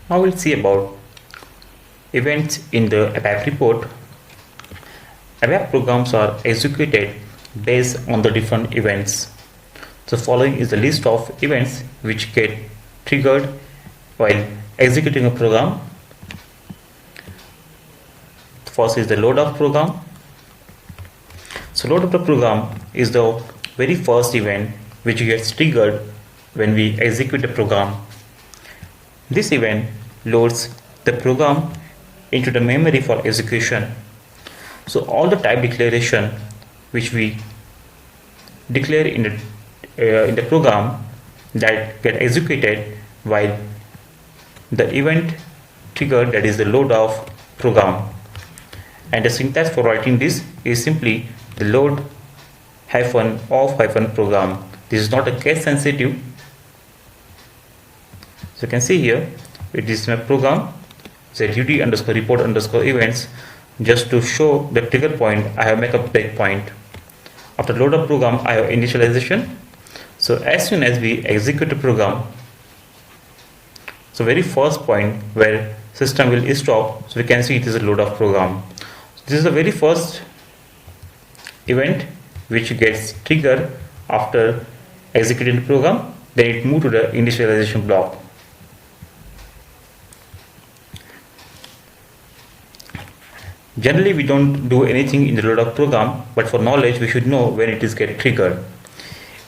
Now we'll see about events in the ABAP report. ABAP programs are executed based on the different events. The following is the list of events which get triggered while executing a program. First is the load of program. So load of the program is the very first event which gets triggered when we execute a program. This event loads the program into the memory for execution. So all the type declaration which we declare in the program that get executed while the event triggered, that is the load of program. And the syntax for writing this is simply the load -of program. This is not a case sensitive. So you can see here it is my program ZUD_report_events. Just to show the trigger point, I have make a breakpoint. After load of program, I have initialization. So as soon as we execute the program, so very first point where system will stop, so we can see it is a load of program. This is the very first event which gets triggered after executing the program. Then it moves to the initialization block. Generally, we don't do anything in the load of program, but for knowledge, we should know when it is get triggered.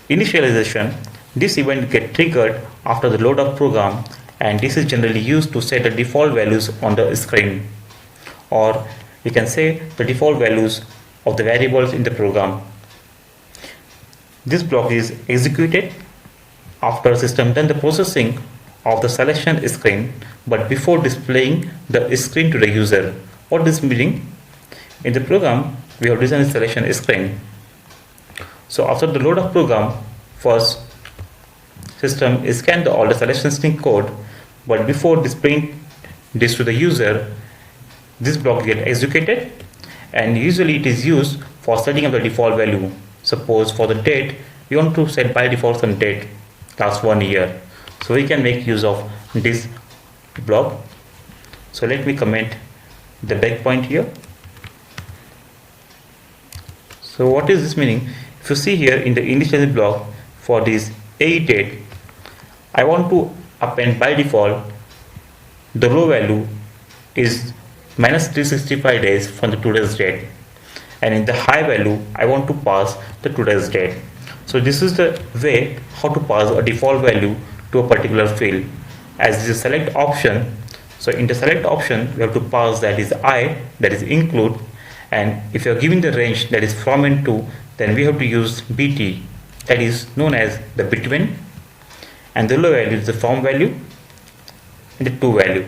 Initialization. This event get triggered after the load of program, and this is generally used to set the default values on the screen, or we can say the default values of the variables in the program. This block is executed after system done the processing of the selection screen, but before displaying the screen to the user. What this meaning? In the program, we have designed a selection screen. So after the load of program, first system scan all the selection string code, but before displaying this to the user, this block get executed, and usually it is used for setting up the default value. Suppose for the date, we want to set by default some date last 1 year. So we can make use of this block. So let me comment the breakpoint here. So what is this meaning? If you see here in the initialization block for this A date, I want to append by default the row value is -365 days from the today's date, and in the high value I want to pass the today's date. So this is the way how to pass a default value to a particular field. As this is a select option, so in the select option we have to pass that is I, that is include, and if you are giving the range that is from and to, then we have to use BT, that is known as the between, and the low value is the from value and the to value.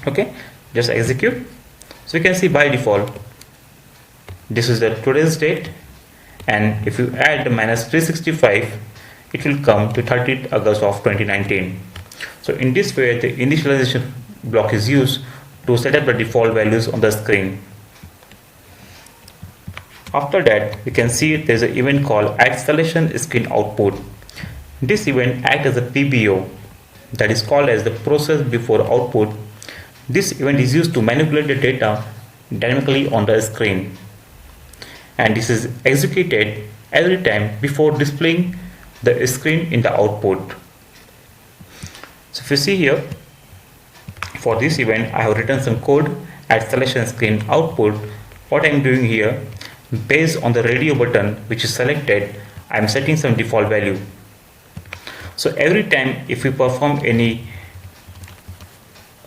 Okay, just execute. So you can see by default this is the today's date, and if you add the -365, it will come to 30th August of 2019. So in this way, the initialization block is used to set up the default values on the screen. After that, we can see there is an event called add selection screen output. This event acts as a PBO, that is called as the process before output. This event is used to manipulate the data dynamically on the screen, and this is executed every time before displaying the screen in the output. So if you see here, for this event I have written some code at selection screen output. What I am doing here, based on the radio button which is selected, I am setting some default value. So every time if we perform any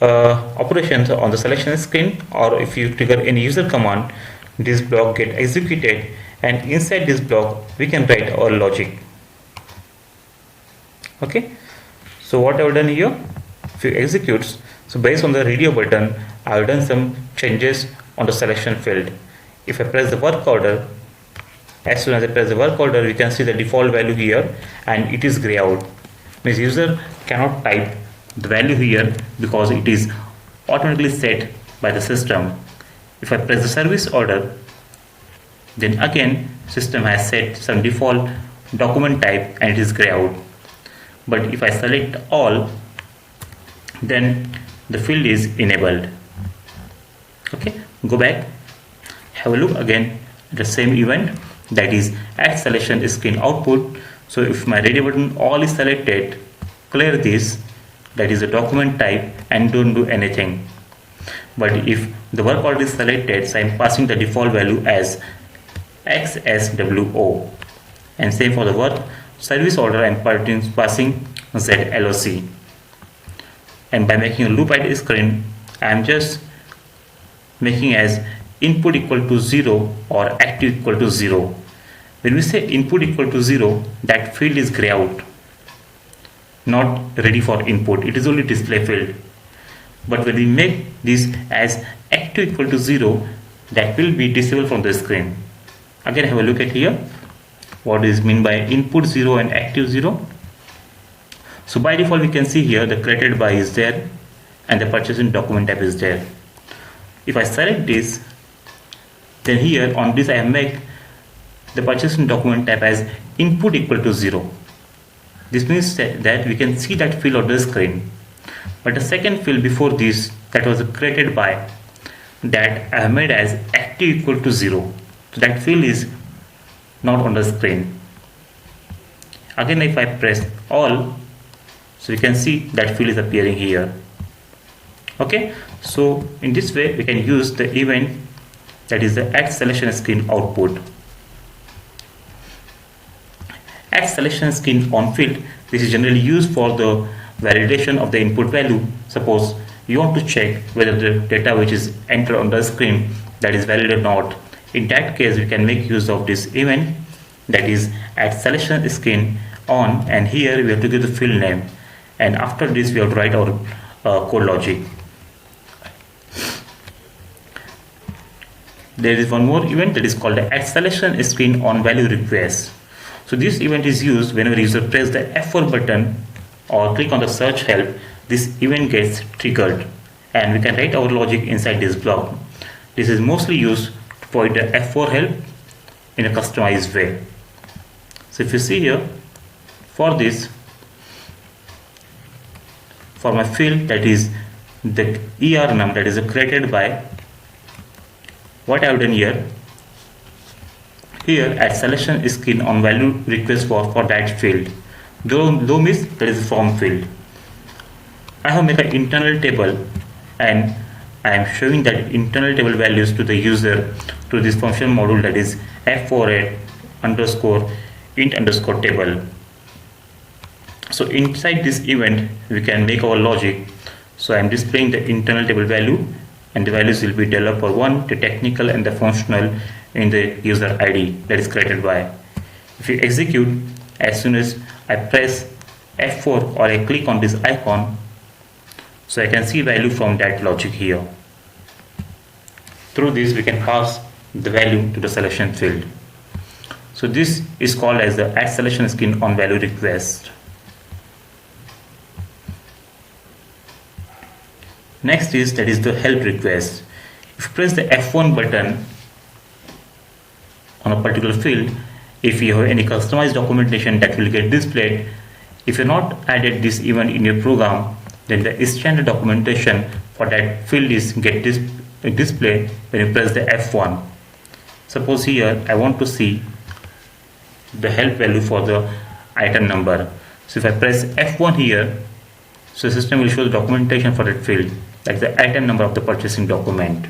operations on the selection screen, or if you trigger any user command, this block get executed, and inside this block we can write our logic. Okay, so what I have done here, if you execute, so based on the radio button I have done some changes on the selection field. If I press the work order, as soon as I press the work order, we can see the default value here, and it is gray out. Means user cannot type the value here because it is automatically set by the system. If I press the service order, then again system has set some default document type and it is gray out. But if I select all, then the field is enabled. Okay, go back, have a look again at the same event, that is add selection screen output. So if my ready button all is selected, clear this, that is the document type, and don't do anything. But if the work order is selected, so I am passing the default value as XSWO, and same for the work service order, I am passing ZLOC. And by making a loop at the screen, I am just making as input equal to 0 or active equal to 0. When we say input equal to 0, that field is gray out, not ready for input, it is only display field. But when we make this as active equal to 0, that will be disabled from the screen. Again, have a look at here, what is mean by input 0 and active 0. So by default we can see here the created by is there and the purchasing document type is there. If I select this, then here on this I make the purchasing document type as input equal to 0. This means that we can see that field on the screen. But the second field before this, that was created by, that I have made as active equal to 0. So that field is not on the screen. Again, if I press all, so you can see that field is appearing here. Okay, so in this way we can use the event, that is the add selection screen output. Add selection screen on field, this is generally used for the validation of the input value. Suppose you want to check whether the data which is entered on the screen, that is valid or not. In that case we can make use of this event, that is add selection screen on, and here we have to give the field name, and after this we have to write our code logic. There is one more event that is called the add selection screen on value request. So this event is used whenever user press the F4 button or click on the search help, this event gets triggered, and we can write our logic inside this block. This is mostly used to provide the F4 help in a customized way. So if you see here, for this, for my field, that is the ER num, that is created by, what I have done here add selection screen on value request for that field. Though means that is from field. I have made an internal table, and I am showing that internal table values to the user to this function module, that is F4 underscore int underscore table. So inside this event we can make our logic. So I am displaying the internal table value, and the values will be developer 1, the technical, and the functional in the user ID that is created by. If you execute, as soon as I press F4 or I click on this icon, so I can see value from that logic here. Through this we can pass the value to the selection field. So this is called as the add selection screen on value request. Next is, that is the help request. If you press the F1 button on a particular field, if you have any customized documentation, that will get displayed. If you not added this event in your program, then the standard documentation for that field is get displayed when you press the F1. Suppose here I want to see the help value for the item number. So if I press F1 here, so the system will show the documentation for that field, like the item number of the purchasing document.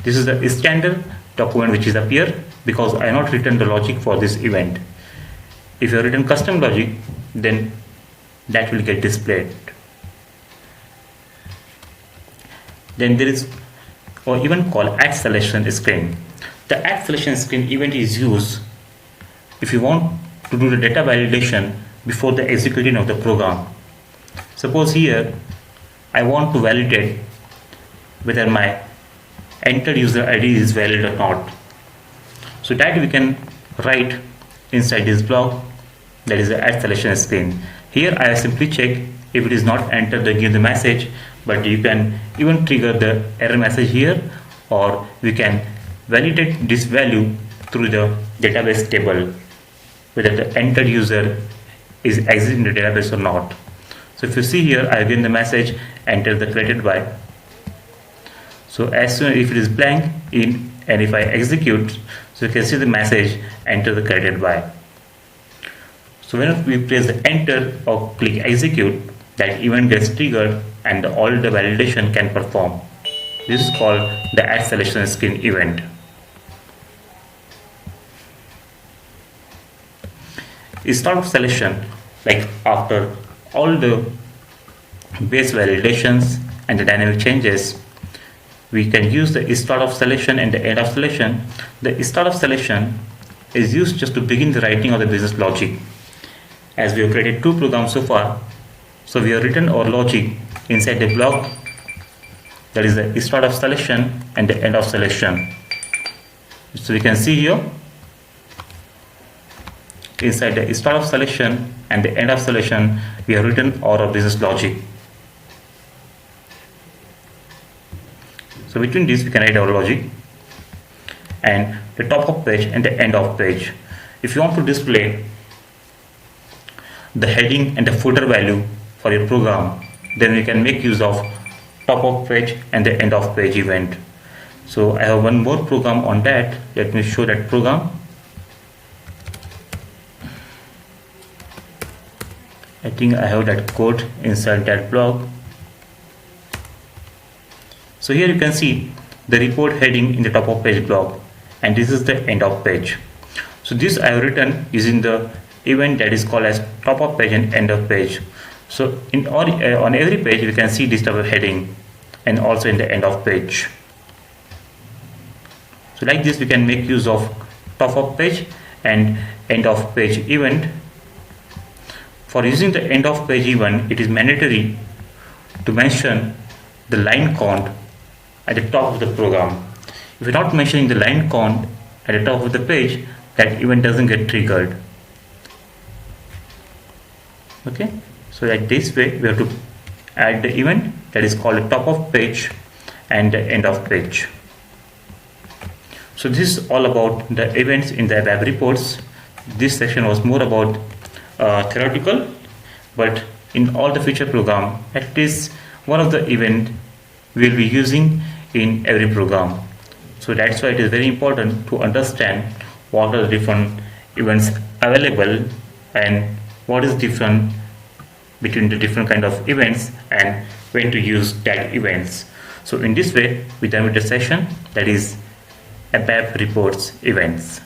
This is the standard document which is appear because I have not written the logic for this event. If you have written custom logic, then that will get displayed. Then there is or even called add selection screen. The add selection screen event is used if you want to do the data validation before the executing of the program. Suppose here I want to validate whether my entered user ID is valid or not. So that we can write inside this block, that is the add selection screen. Here I simply check if it is not entered, then give the message, but you can even trigger the error message here, or we can validate this value through the database table whether the entered user is exiting the database or not. So if you see here, I have given the message enter the created by. So as soon as if it is blank in, and if I execute, so you can see the message enter the created by. So when we press the enter or click execute, that event gets triggered and all the validation can perform. This is called the add selection screen event. Start of selection, like after all the base validations and the dynamic changes, we can use the start of selection and the end of selection. The start of selection is used just to begin the writing of the business logic. As we have created 2 programs so far, so we have written our logic inside the block, that is the start of selection and the end of selection. So we can see here, inside the start of selection and the end of selection, we have written our business logic. So between these we can write our logic, and the top of page and the end of page. If you want to display the heading and the footer value for your program, then we can make use of top of page and the end of page event. So I have one more program on that. Let me show that program. I think I have that code inside that block. So here you can see the report heading in the top of page block, and this is the end of page. So this I have written using the event that is called as top of page and end of page. So on every page we can see this type of heading, and also in the end of page. So like this we can make use of top of page and end of page event. For using the end of page event, it is mandatory to mention the line count at the top of the program. If you're not mentioning the line count at the top of the page, that event doesn't get triggered. Okay, so like this way we have to add the event that is called the top of page and the end of page. So this is all about the events in the ABAP reports. This section was more about theoretical, but in all the future program, at least one of the event we will be using in every program. So that's why it is very important to understand what are the different events available and what is different between the different kind of events and when to use that events. So in this way we done with the session that is ABAP reports events.